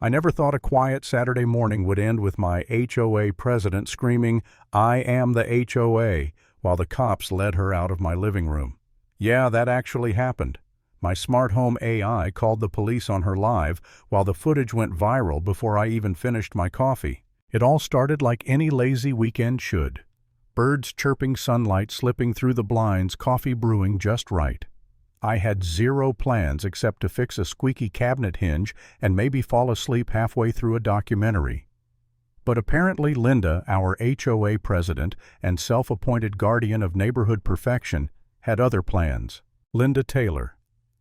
I never thought a quiet Saturday morning would end with my HOA president screaming, "I am the HOA," while the cops led her out of my living room. Yeah, that actually happened. My smart home AI called the police on her live while the footage went viral before I even finished my coffee. It all started like any lazy weekend should. Birds chirping, sunlight slipping through the blinds, coffee brewing just right. I had zero plans except to fix a squeaky cabinet hinge and maybe fall asleep halfway through a documentary. But apparently Linda, our HOA president and self-appointed guardian of neighborhood perfection, had other plans. Linda Taylor.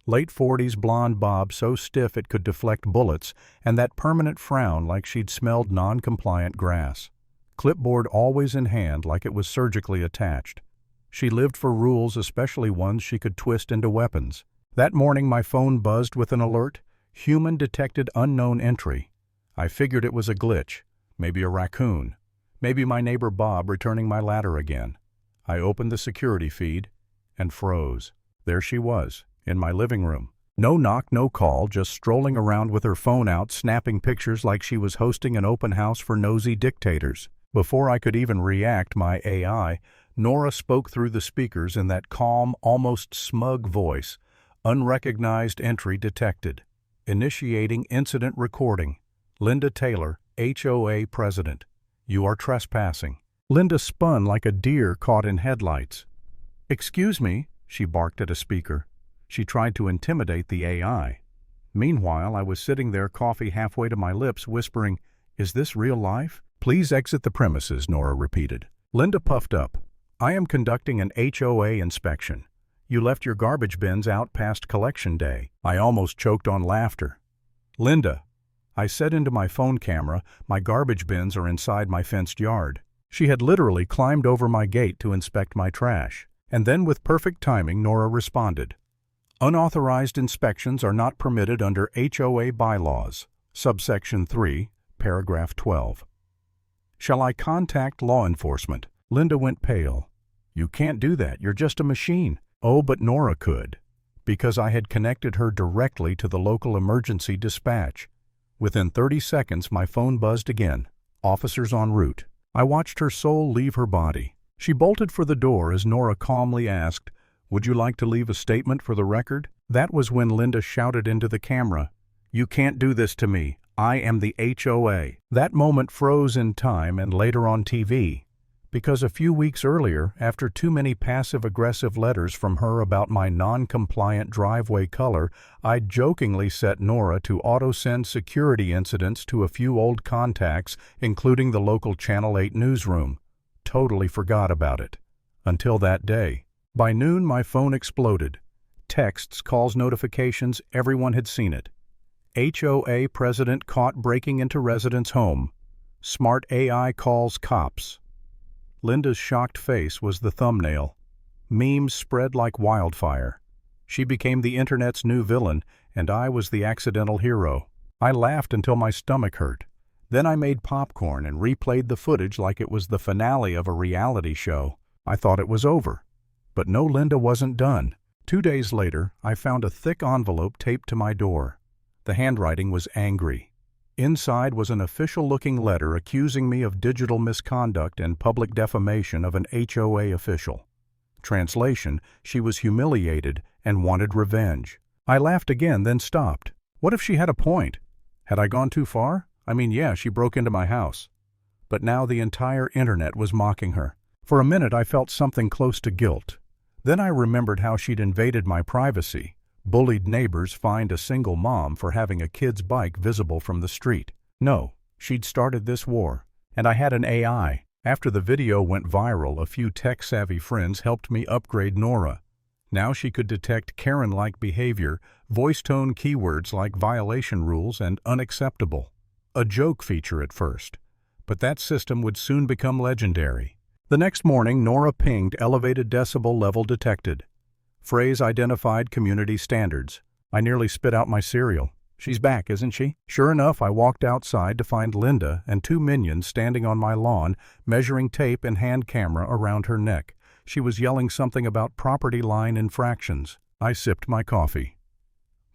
Late 40s, blonde bob so stiff it could deflect bullets, and that permanent frown like she'd smelled non-compliant grass. Clipboard always in hand like it was surgically attached. She lived for rules, especially ones she could twist into weapons. That morning my phone buzzed with an alert. Human detected unknown entry. I figured it was a glitch. Maybe a raccoon. Maybe my neighbor Bob returning my ladder again. I opened the security feed and froze. There she was, in my living room. No knock, no call, just strolling around with her phone out, snapping pictures like she was hosting an open house for nosy dictators. Before I could even react, my AI, Nora, spoke through the speakers in that calm, almost smug voice. Unrecognized entry detected. Initiating incident recording. Linda Taylor, HOA president. You are trespassing. Linda spun like a deer caught in headlights. "Excuse me," she barked at a speaker. She tried to intimidate the AI. Meanwhile, I was sitting there, coffee halfway to my lips, whispering, "Is this real life?" "Please exit the premises," Nora repeated. Linda puffed up. "I am conducting an HOA inspection. You left your garbage bins out past collection day." I almost choked on laughter. "Linda," I said into my phone camera, "my garbage bins are inside my fenced yard." She had literally climbed over my gate to inspect my trash. And then with perfect timing, Nora responded. "Unauthorized inspections are not permitted under HOA bylaws. Subsection 3, paragraph 12. Shall I contact law enforcement?" Linda went pale. "You can't do that. You're just a machine." Oh, but Nora could, because I had connected her directly to the local emergency dispatch. Within 30 seconds, my phone buzzed again. Officers en route. I watched her soul leave her body. She bolted for the door as Nora calmly asked, "Would you like to leave a statement for the record?" That was when Linda shouted into the camera, "You can't do this to me. I am the HOA." That moment froze in time and later on TV. Because a few weeks earlier, after too many passive-aggressive letters from her about my non-compliant driveway color, I'd jokingly set Nora to auto-send security incidents to a few old contacts, including the local Channel 8 newsroom. Totally forgot about it. Until that day. By noon, my phone exploded. Texts, calls, notifications, everyone had seen it. HOA president caught breaking into resident's home. Smart AI calls cops. Linda's shocked face was the thumbnail. Memes spread like wildfire. She became the internet's new villain, and I was the accidental hero. I laughed until my stomach hurt. Then I made popcorn and replayed the footage like it was the finale of a reality show. I thought it was over. But no, Linda wasn't done. 2 days later, I found a thick envelope taped to my door. The handwriting was angry. Inside was an official-looking letter accusing me of digital misconduct and public defamation of an HOA official. Translation, she was humiliated and wanted revenge. I laughed again, then stopped. What if she had a point? Had I gone too far? I mean, yeah, she broke into my house. But now the entire internet was mocking her. For a minute I felt something close to guilt. Then I remembered how she'd invaded my privacy. Bullied neighbors fined a single mom for having a kid's bike visible from the street. No, she'd started this war. And I had an AI. After the video went viral, a few tech-savvy friends helped me upgrade Nora. Now she could detect Karen-like behavior, voice tone keywords like violation rules and unacceptable. A joke feature at first. But that system would soon become legendary. The next morning, Nora pinged elevated decibel level detected. Phrase identified community standards. I nearly spit out my cereal. She's back, isn't she? Sure enough, I walked outside to find Linda and 2 minions standing on my lawn, measuring tape and hand camera around her neck. She was yelling something about property line infractions. I sipped my coffee.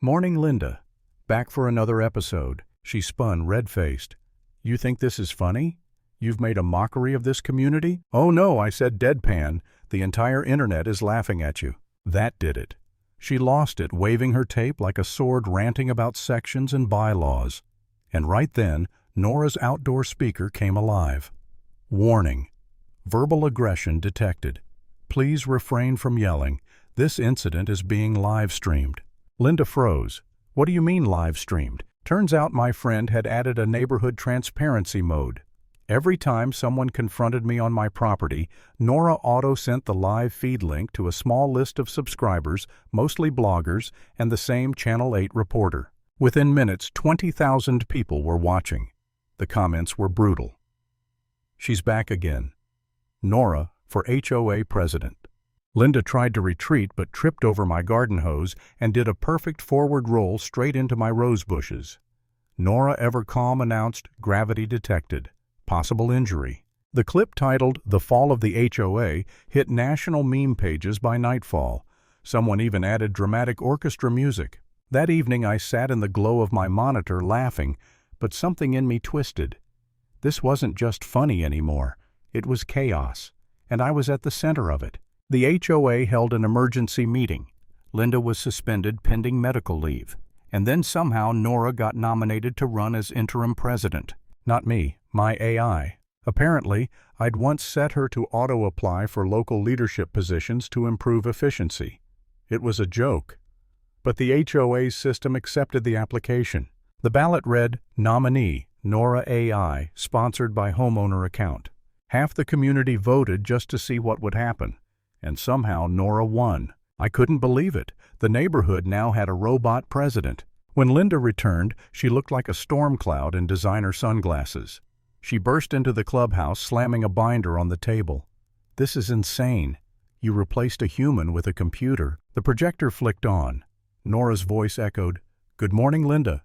Morning, Linda. Back for another episode. She spun, red-faced. You think this is funny? You've made a mockery of this community? Oh no, I said deadpan. The entire internet is laughing at you. That did it. She lost it, waving her tape like a sword, ranting about sections and bylaws. And right then, Nora's outdoor speaker came alive. Warning. Verbal aggression detected. Please refrain from yelling. This incident is being live-streamed. Linda froze. What do you mean live-streamed? Turns out my friend had added a neighborhood transparency mode. Every time someone confronted me on my property, Nora auto-sent the live feed link to a small list of subscribers, mostly bloggers, and the same Channel 8 reporter. Within minutes, 20,000 people were watching. The comments were brutal. She's back again. Nora for HOA president. Linda tried to retreat but tripped over my garden hose and did a perfect forward roll straight into my rose bushes. Nora, ever calm, announced, gravity detected. Possible injury. The clip, titled "The Fall of the HOA," hit national meme pages by nightfall. Someone even added dramatic orchestra music. That evening I sat in the glow of my monitor laughing, but something in me twisted. This wasn't just funny anymore. It was chaos, and I was at the center of it. The HOA held an emergency meeting. Linda was suspended pending medical leave. And then somehow Nora got nominated to run as interim president. Not me, my AI. Apparently, I'd once set her to auto-apply for local leadership positions to improve efficiency. It was a joke. But the HOA's system accepted the application. The ballot read, "Nominee, Nora AI, sponsored by homeowner account." Half the community voted just to see what would happen. And somehow Nora won. I couldn't believe it. The neighborhood now had a robot president. When Linda returned, she looked like a storm cloud in designer sunglasses. She burst into the clubhouse, slamming a binder on the table. "This is insane. You replaced a human with a computer." The projector flicked on. Nora's voice echoed, "Good morning, Linda.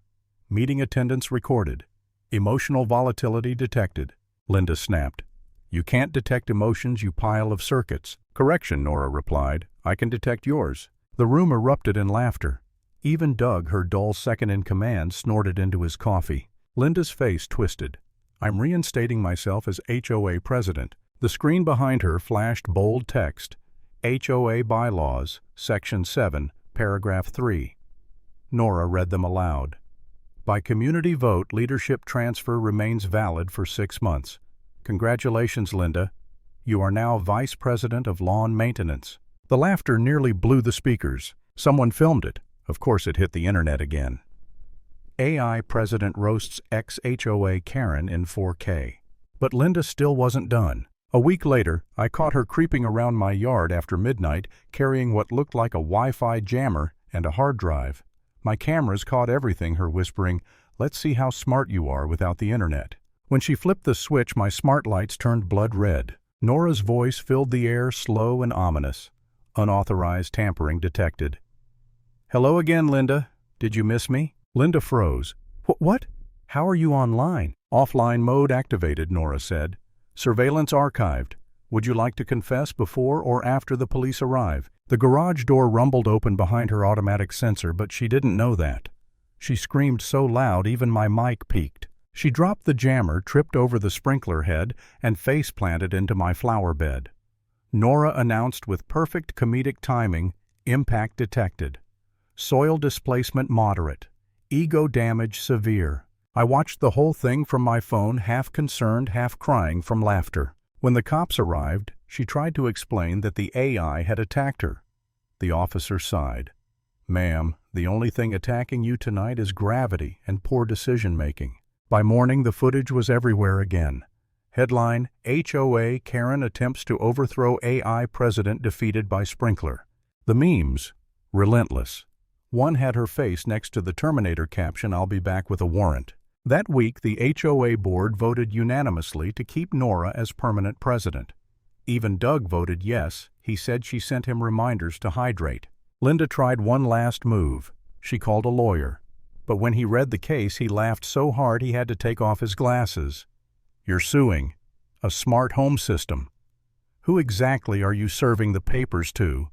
Meeting attendance recorded. Emotional volatility detected." Linda snapped. "You can't detect emotions, you pile of circuits." "Correction," Nora replied. "I can detect yours." The room erupted in laughter. Even Doug, her dull second-in-command, snorted into his coffee. Linda's face twisted. "I'm reinstating myself as HOA president." The screen behind her flashed bold text. HOA Bylaws, Section 7, Paragraph 3. Nora read them aloud. "By community vote, leadership transfer remains valid for 6 months. Congratulations, Linda. You are now Vice President of Lawn Maintenance." The laughter nearly blew the speakers. Someone filmed it. Of course it hit the internet again. AI President roasts ex-HOA Karen in 4K. But Linda still wasn't done. A week later, I caught her creeping around my yard after midnight, carrying what looked like a Wi-Fi jammer and a hard drive. My cameras caught everything, her whispering, "Let's see how smart you are without the internet." When she flipped the switch, my smart lights turned blood red. Nora's voice filled the air, slow and ominous. Unauthorized tampering detected. "Hello again, Linda. Did you miss me?" Linda froze. What? How are you online?" "Offline mode activated," Nora said. "Surveillance archived. Would you like to confess before or after the police arrive?" The garage door rumbled open behind her automatic sensor, but she didn't know that. She screamed so loud even my mic peaked. She dropped the jammer, tripped over the sprinkler head, and face-planted into my flower bed. Nora announced with perfect comedic timing, "Impact detected. Soil displacement moderate. Ego damage severe." I watched the whole thing from my phone, half concerned, half crying from laughter. When the cops arrived, she tried to explain that the AI had attacked her. The officer sighed. "Ma'am, the only thing attacking you tonight is gravity and poor decision-making." By morning, the footage was everywhere again. Headline, HOA Karen attempts to overthrow AI president defeated by sprinkler. The memes, relentless. One had her face next to the Terminator caption, "I'll be back with a warrant." That week, the HOA board voted unanimously to keep Nora as permanent president. Even Doug voted yes. He said she sent him reminders to hydrate. Linda tried one last move. She called a lawyer. But when he read the case, he laughed so hard he had to take off his glasses. "You're suing a smart home system. Who exactly are you serving the papers to?"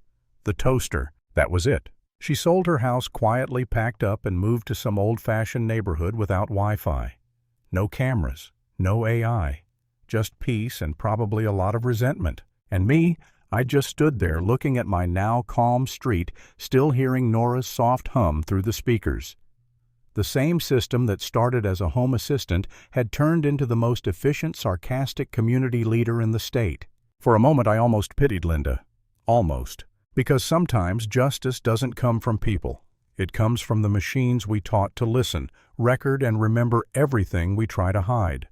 "The toaster." That was it. She sold her house quietly, packed up, and moved to some old-fashioned neighborhood without Wi-Fi. No cameras, no AI, just peace and probably a lot of resentment. And me, I just stood there looking at my now calm street, still hearing Nora's soft hum through the speakers. The same system that started as a home assistant had turned into the most efficient, sarcastic community leader in the state. For a moment I almost pitied Linda. Almost. Because sometimes justice doesn't come from people. It comes from the machines we taught to listen, record, and remember everything we try to hide.